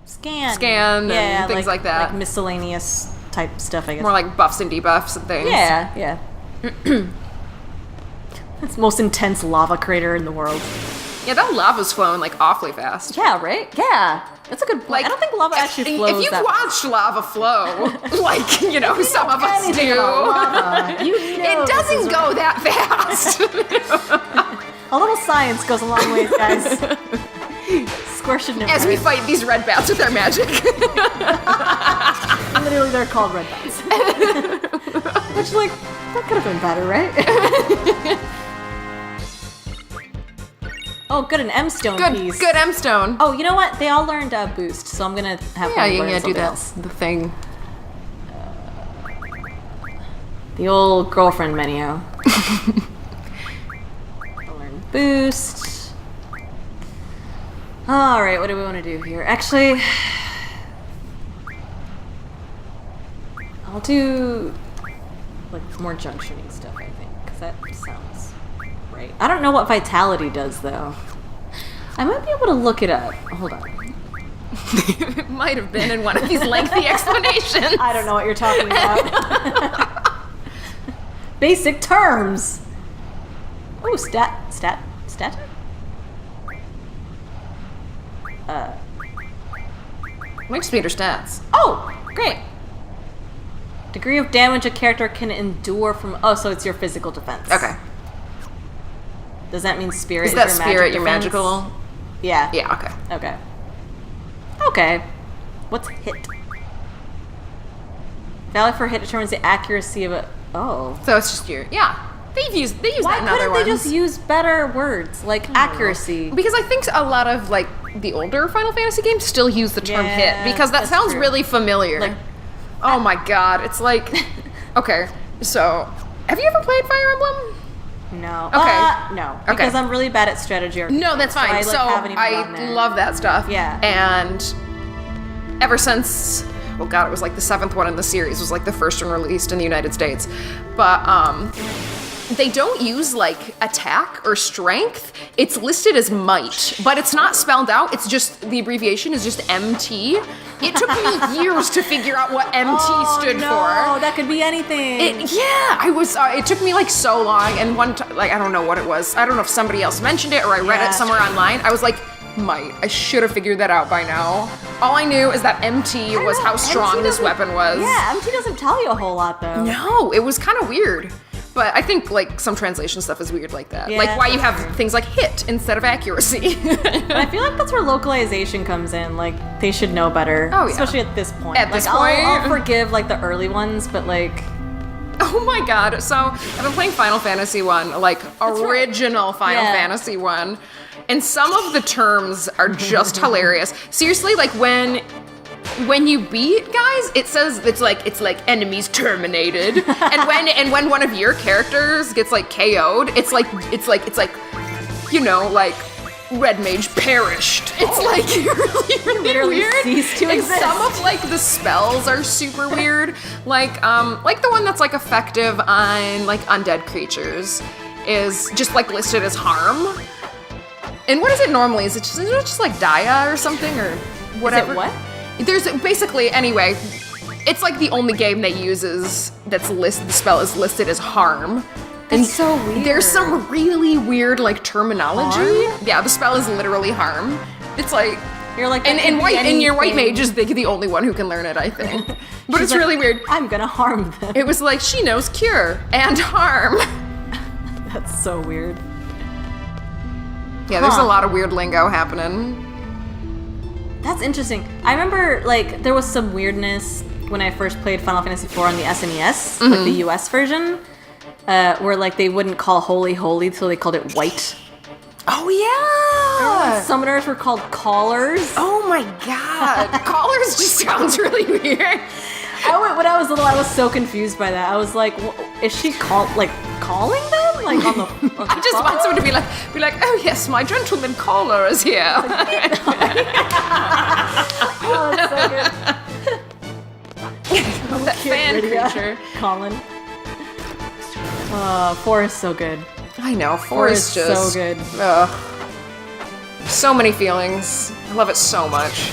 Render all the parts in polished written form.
scan and things like that. Like miscellaneous type stuff, I guess. More like buffs and debuffs and things. Yeah. It's the most intense lava crater in the world. Yeah, that lava's flowing like awfully fast. Yeah, right? Yeah. That's a good point. Like, I don't think lava actually flows. If you've watched lava flow, like, you know, some of us do, it doesn't go that fast. A little science goes a long ways, guys. Square should never. As we fight these red bats with our magic. Literally, they're called red bats. Which, like, that could have been better, right? Oh, good, an M-stone piece. Good M-stone. Oh, you know what? They all learned boost, so I'm gonna have yeah, them you learn can do that. else. The thing. The old girlfriend menu. I'll learn boost. All right, what do we want to do here? Actually, I'll do like more junctioning stuff, I think, because that sounds right. I don't know what vitality does, though. I might be able to look it up. Hold on. It might have been in one of these lengthy explanations. I don't know what you're talking about. Basic terms. Oh, stat. Might speed her stats. Oh, great. Degree of damage a character can endure from. Oh, so it's your physical defense. Okay. Does that mean spirit? Is that your spirit magic your defense? magical? Yeah. Yeah. Okay. Okay. Okay. What's hit? Value for hit determines the accuracy of it. Oh. So it's just your They use that in other ones. Why couldn't they just use better words like accuracy? Because I think a lot of like the older Final Fantasy games still use the term hit because that sounds true. really familiar. Like, oh my god, it's like okay. So, have you ever played Fire Emblem? No. Okay. No. Okay. Because I'm really bad at strategy. No, that's fine. So I love that stuff. Yeah. And ever since, well, God, it was like the 7th one in the series. Was like the first one released in the United States, but they don't use like attack or strength. It's listed as might, but it's not spelled out. It's just the abbreviation is just MT. It took me years to figure out what MT stood for. Oh, that could be anything. It took me like so long, and one time, like I don't know what it was. I don't know if somebody else mentioned it or I read it somewhere online. I was like, might. I should have figured that out by now. All I knew is that MT was how strong this weapon was. Yeah, MT doesn't tell you a whole lot though. No, it was kind of weird. But I think like some translation stuff is weird like that. Yeah, like why you have things like hit instead of accuracy. But I feel like that's where localization comes in. Like they should know better. Oh, yeah. Especially at this point. At this point. I'll forgive like the early ones, but like oh my god. So I've been playing Final Fantasy 1, like original Final Fantasy 1. And some of the terms are just hilarious. Seriously, like when you beat guys, it says it's like enemies terminated, and when one of your characters gets like KO'd, it's like you know, like red mage perished. It's like really weird. Cease to and exist. some of like the spells are super weird. Like the one that's like effective on like undead creatures is just like listed as harm. And what is it normally? Is it just like Dia or something or whatever? Is it what? There's basically, anyway, it's like the only game that uses, the spell is listed as harm. That's so weird. There's some really weird, like, terminology. Harm? Yeah, the spell is literally harm. It's like, you're like, and your white mage is the only one who can learn it, I think. But it's like, really weird. I'm gonna harm them. It was like, she knows cure and harm. That's so weird. Yeah, there's a lot of weird lingo happening. That's interesting. I remember, like, there was some weirdness when I first played Final Fantasy IV on the SNES, like the US version, where, like, they wouldn't call holy holy, so they called it white. Oh, yeah! Summoners were called callers. Oh, my God. Callers just sounds really weird. When I was little, I was so confused by that. I was like, is she calling them? Like on the I just want someone to be like, oh yes, my gentleman caller is here. Oh, that's so good. That fan creature. Colin. 4 is so good. I know, 4 is just so good. So many feelings. I love it so much.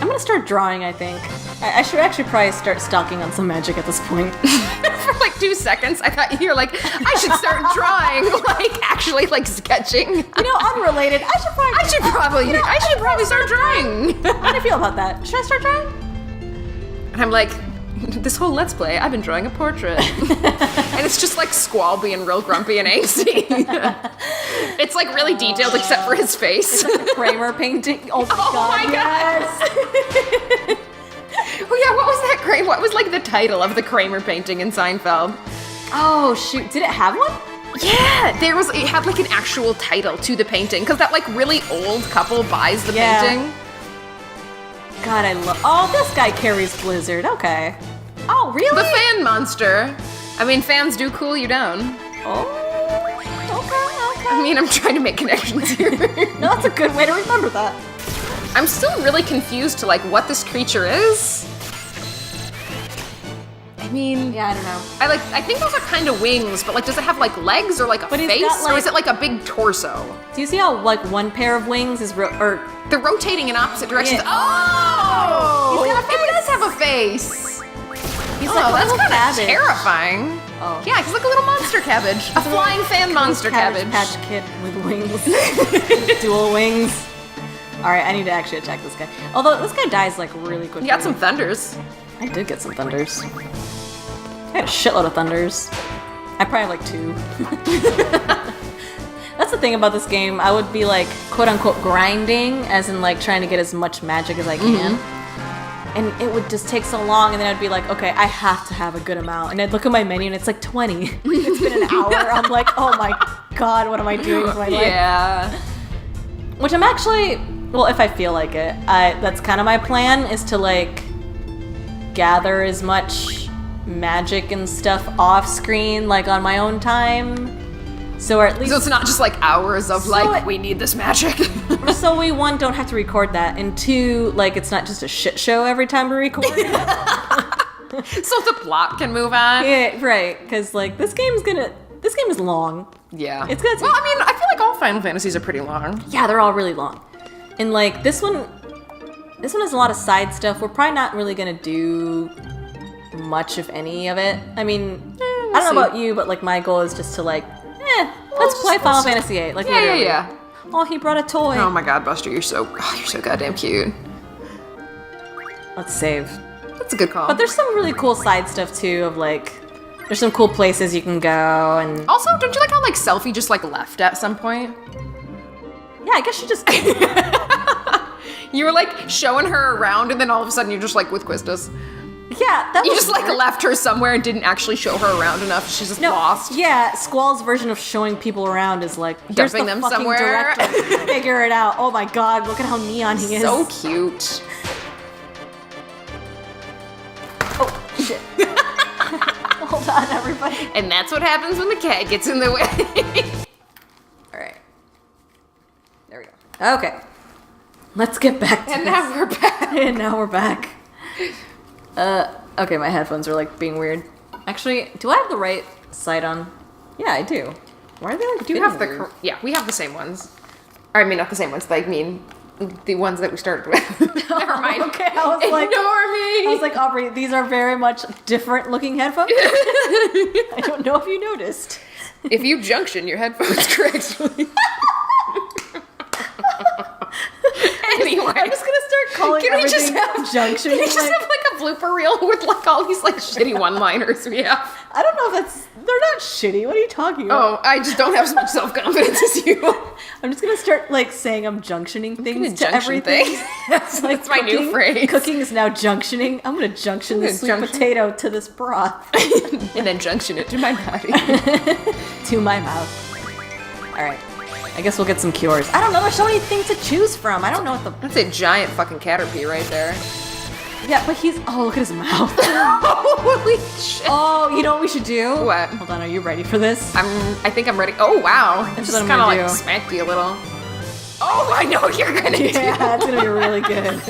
I'm gonna start drawing, I think. I should actually probably start stalking on some magic at this point. For like 2 seconds, I thought you were like, I should start drawing, like actually like sketching. You know, unrelated. I should probably start drawing. How do you feel about that? Should I start drawing? And I'm like, this whole Let's Play, I've been drawing a portrait. And it's just like Squall being real grumpy and angsty. It's like really detailed except for his face. It's like a Kramer painting. Oh my god. Yes. Oh yeah, what was that Kramer? What was like the title of the Kramer painting in Seinfeld? Oh shoot, did it have one? Yeah, it had like an actual title to the painting because that like really old couple buys the painting. God, oh, this guy carries Blizzard. Okay. Oh, really? The fan monster. I mean, fans do cool you down. Oh, okay. I mean, I'm trying to make connections here. No, that's a good way to remember that. I'm still really confused to like what this creature is. I mean, yeah, I don't know. I think those are kind of wings, but like, does it have like legs or like a face, or is it like a big torso? Do you see how like one pair of wings is they're rotating in opposite directions? Yeah. Oh, he's got a face. It does have a face. He's like that's kind of terrifying. Oh. Yeah, he's like a little monster cabbage, a flying fan monster cabbage. Patch Kid with wings, dual wings. All right, I need to actually attack this guy. Although this guy dies like really quickly. You got some thunders. I did get some thunders. I had a shitload of thunders. I probably have like 2. That's the thing about this game. I would be like, quote unquote, grinding, as in like trying to get as much magic as I can. And it would just take so long, and then I'd be like, okay, I have to have a good amount. And I'd look at my menu, and it's like 20. It's been an hour. I'm like, oh my god, what am I doing with my life? Yeah. Which I'm actually, well, if I feel like it, that's kind of my plan, is to like gather as much magic and stuff off screen, like on my own time. So, or at least. So it's not just like hours of we need this magic. So we, 1, don't have to record that, and 2, like it's not just a shit show every time we record. So the plot can move on. Yeah, right. Because like this game is long. Yeah. It's good. Well, I mean, I feel like all Final Fantasies are pretty long. Yeah, they're all really long. And like this one has a lot of side stuff. We're probably not really gonna do much of any of it. I mean, I don't know about you, but like my goal is just to like, let's play Final Fantasy VIII. Like, literally. Yeah. Oh, he brought a toy. Oh my god, Buster, you're so goddamn cute. Let's save. That's a good call. But there's some really cool side stuff too. Of like, there's some cool places you can go, and also, don't you like how like Selphie just like left at some point? Yeah, I guess she just. You were like showing her around, and then all of a sudden you're just like with Quistis. Yeah, that you was just like left her somewhere and didn't actually show her around enough. She's just lost. Yeah, Squall's version of showing people around is like dumping them somewhere. Director. Figure it out. Oh my god, look at how neon he is. So cute. Oh shit. Hold on, everybody. And that's what happens when the cat gets in the way. All right. There we go. Okay. Let's get back to And this. now we're back. And now we're back. Okay, my headphones are like being weird. Actually, do I have the right side on? Yeah, I do. Why are they like? Do you have the? Yeah, we have the same ones. Or, I mean, not the same ones. I mean, the ones that we started with. Never mind. Okay, I was Ignore like, me. I was like, Aubrey, these are very much different looking headphones. I don't know if you noticed. If you junction your headphones correctly. Anyway, I'm just gonna start calling everything junction. Can we just have like a blooper reel with like all these like shitty one-liners we have? I don't know if they're not shitty. What are you talking about? Oh, I just don't have as much self-confidence as you. I'm just gonna start like saying I'm junctioning things to everything. That's my new phrase. Cooking is now junctioning. I'm gonna junction this sweet potato to this broth. And then junction it to my body. To my mouth. Alright. I guess we'll get some cures. I don't know, there's so many things to choose from. I don't know what the... That's a giant fucking caterpie right there. Yeah, but he's... Oh, look at his mouth. Holy shit. Oh, you know what we should do? What? Hold on, are you ready for this? I think I'm ready. Oh, wow. That's Just what kind I'm of gonna like do. smacked you a little. Oh, I know what you're gonna do. Yeah, it's gonna be really good.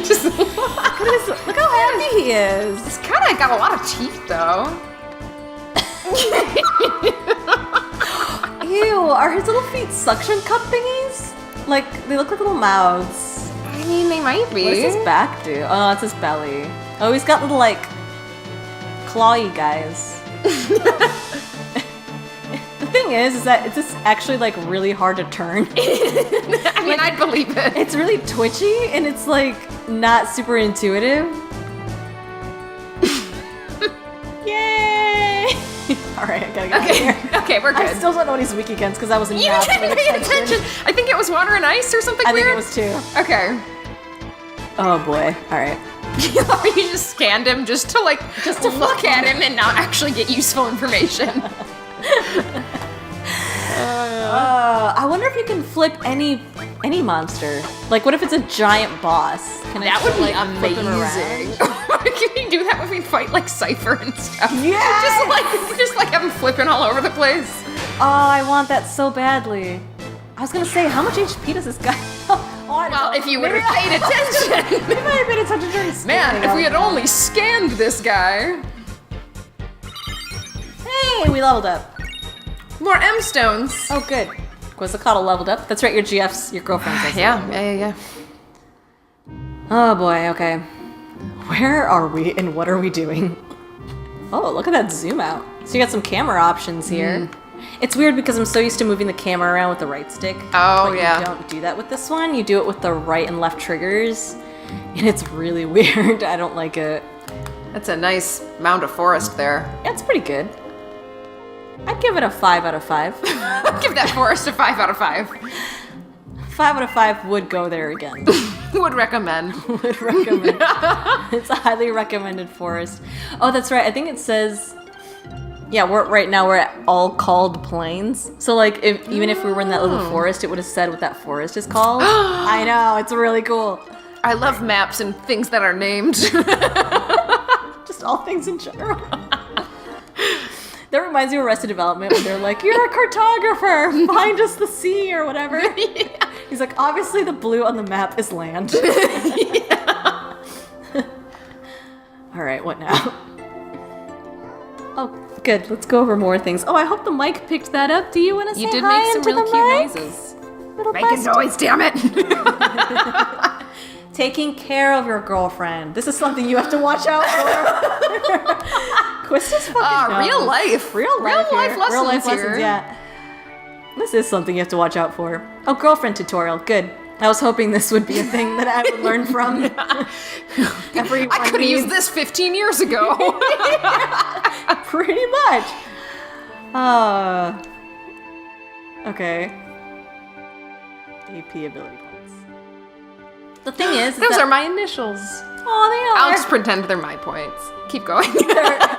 Just Look how happy he is. It's kind of got a lot of teeth, though. Ew, are his little feet suction cup thingies? Like, they look like little mouths. I mean, they might be. What does his back do? Oh, that's his belly. Oh, he's got little, like, clawy guys. The thing is that it's just actually, like, really hard to turn. I mean, I'd believe it. It's really twitchy, and it's, like, not super intuitive. Yay! Alright, I gotta get out of here. Okay, we're good. I still don't know what he's weak against, because I was You didn't pay attention. I think it was water and ice or something weird. I think it was too. Okay. Oh boy. Alright. You just scanned him just to look at him and not actually get useful information. I wonder if you can flip any monster. Like, what if it's a giant boss? That would be flip him amazing. Can you do that when we fight like Cypher and stuff? Yeah. Just like have him flipping all over the place. Oh, I want that so badly. I was gonna say, how much HP does this guy? Well, if you would have paid attention. Maybe I paid attention during scanning. Man, if we had only scanned this guy. Hey, we leveled up. More M stones. Oh, good. Quetzalcoatl leveled up. That's right, your GF's, your girlfriend's. Yeah. Oh boy, okay. Where are we and what are we doing? Oh, look at that zoom out. So you got some camera options here. It's weird because I'm so used to moving the camera around with the right stick. Oh, but yeah. You don't do that with this one. You do it with the right and left triggers. And it's really weird. I don't like it. That's a nice mound of forest there. Yeah, it's pretty good. I'd give it a 5 out of 5. I'd give that forest a 5 out of 5. 5 out of 5 would go there again. Would recommend. Would recommend. It's a highly recommended forest. Oh, that's right. I think it says... Yeah, right now we're at all called plains. So, like, even if we were in that little forest, it would have said what that forest is called. I know, it's really cool. I love maps and things that are named. Just all things in general. That reminds me of Arrested Development when they're like, "You're a cartographer, find us the sea," or whatever. Yeah. He's like, obviously the blue on the map is land. Alright, what now? Oh, good. Let's go over more things. Oh, I hope the mic picked that up. Do you want to say hi into the mic? You did make some real cute noises. Making noise, damn it! Taking care of your girlfriend. This is something you have to watch out for. Quist is fucking real life. Real life lessons Real life here. lessons, yeah. This is something you have to watch out for. Oh, girlfriend tutorial. Good. I was hoping this would be a thing that I would learn from. I could have used this 15 years ago. Pretty much. Okay. AP ability points. The thing is those are my initials. Oh, they are. I'll just pretend they're my points. Keep going.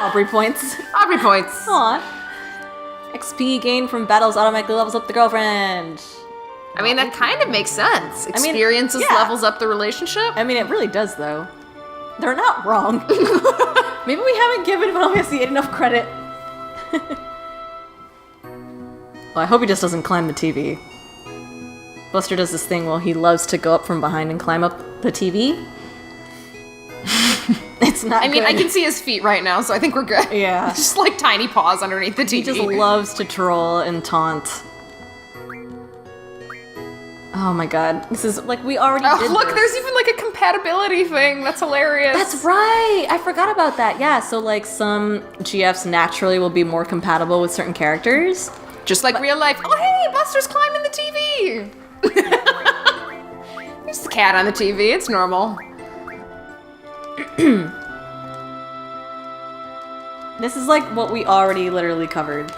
Aubrey points. Aubrey points. Aw. XP gained from battles automatically levels up the girlfriend. I mean, that kind of makes sense. Experiences levels up the relationship. I mean, it really does, though. They're not wrong. Maybe we haven't given Final Fantasy VIII enough credit. Well, I hope he just doesn't climb the TV. Buster does this thing while he loves to go up from behind and climb up the TV. It's not good. I can see his feet right now, so I think we're good. Yeah. Just like tiny paws underneath the TV. He just loves to troll and taunt. Oh my god. This is, like, we already did look, this. there's even, like, a compatibility thing. That's hilarious. That's right! I forgot about that. Yeah, so, like, some GFs naturally will be more compatible with certain characters. Just like real life. Oh, hey, Buster's climbing the TV! There's the cat on the TV. It's normal. This is like what we already literally covered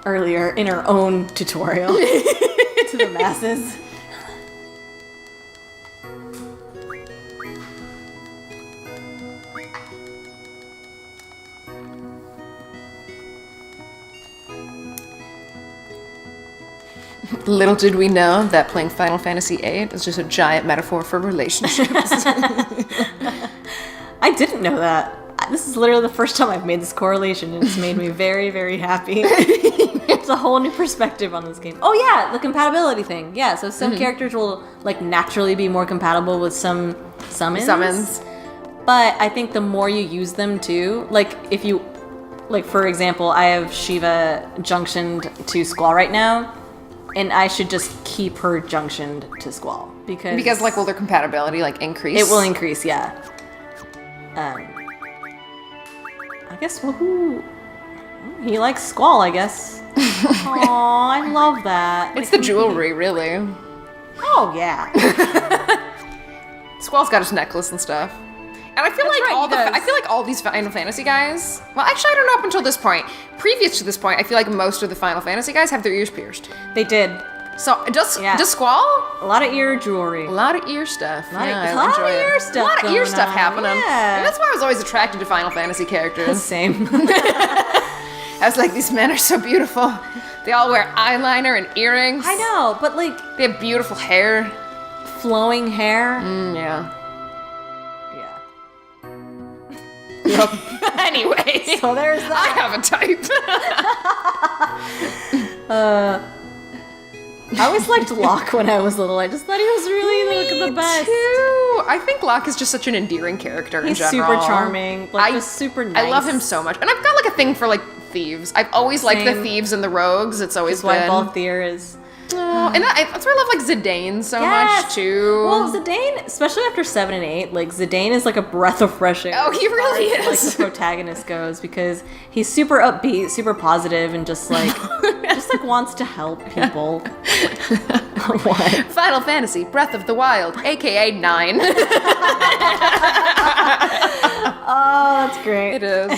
earlier in our own tutorial to the masses. Little did we know that playing Final Fantasy VIII is just a giant metaphor for relationships. I didn't know that. This is literally the first time I've made this correlation, and it's made me very, very happy. It's a whole new perspective on this game. Oh yeah, the compatibility thing. Yeah, so some characters will like naturally be more compatible with some summons. But I think the more you use them too, like if you, like for example, I have Shiva junctioned to Squall right now, and I should just keep her junctioned to Squall. because like will their compatibility like increase? it will increase. Yeah. I guess who he likes Squall. I guess. Aw, I love that. It's the jewelry, really. Oh yeah. Squall's got his necklace and stuff. And I feel That's like right, I feel like all these Final Fantasy guys. Well, actually, I don't know up until this point. Previous to this point, I feel like most of the Final Fantasy guys have their ears pierced. They did. So does Squall? A lot of ear jewelry. A lot of ear stuff. A lot of ear stuff. A lot of ear stuff on. happening. Yeah. And that's why I was always attracted to Final Fantasy characters. Same. I was like, these men are so beautiful. They all wear eyeliner and earrings. I know, but like They have beautiful hair. flowing hair. Yeah. Yeah. Anyway. So there's I that. have a type. I always liked Locke when I was little. I just thought he was really the best. Too. I think Locke is just such an endearing character in He's general. super charming, like just super nice. I love him so much. And I've got like a thing for like thieves. I've always liked the Same. thieves and the rogues. It's always That's been. why Balthier is. Oh, and that's why I love like Zidane so much too. Well, Zidane, especially after 7 and 8, like Zidane is like a breath of fresh air. Oh, he really as far as, is. like the protagonist goes, because he's super upbeat, super positive, and just like wants to help people. What? Final Fantasy, Breath of the Wild, aka 9. Oh, that's great. It is.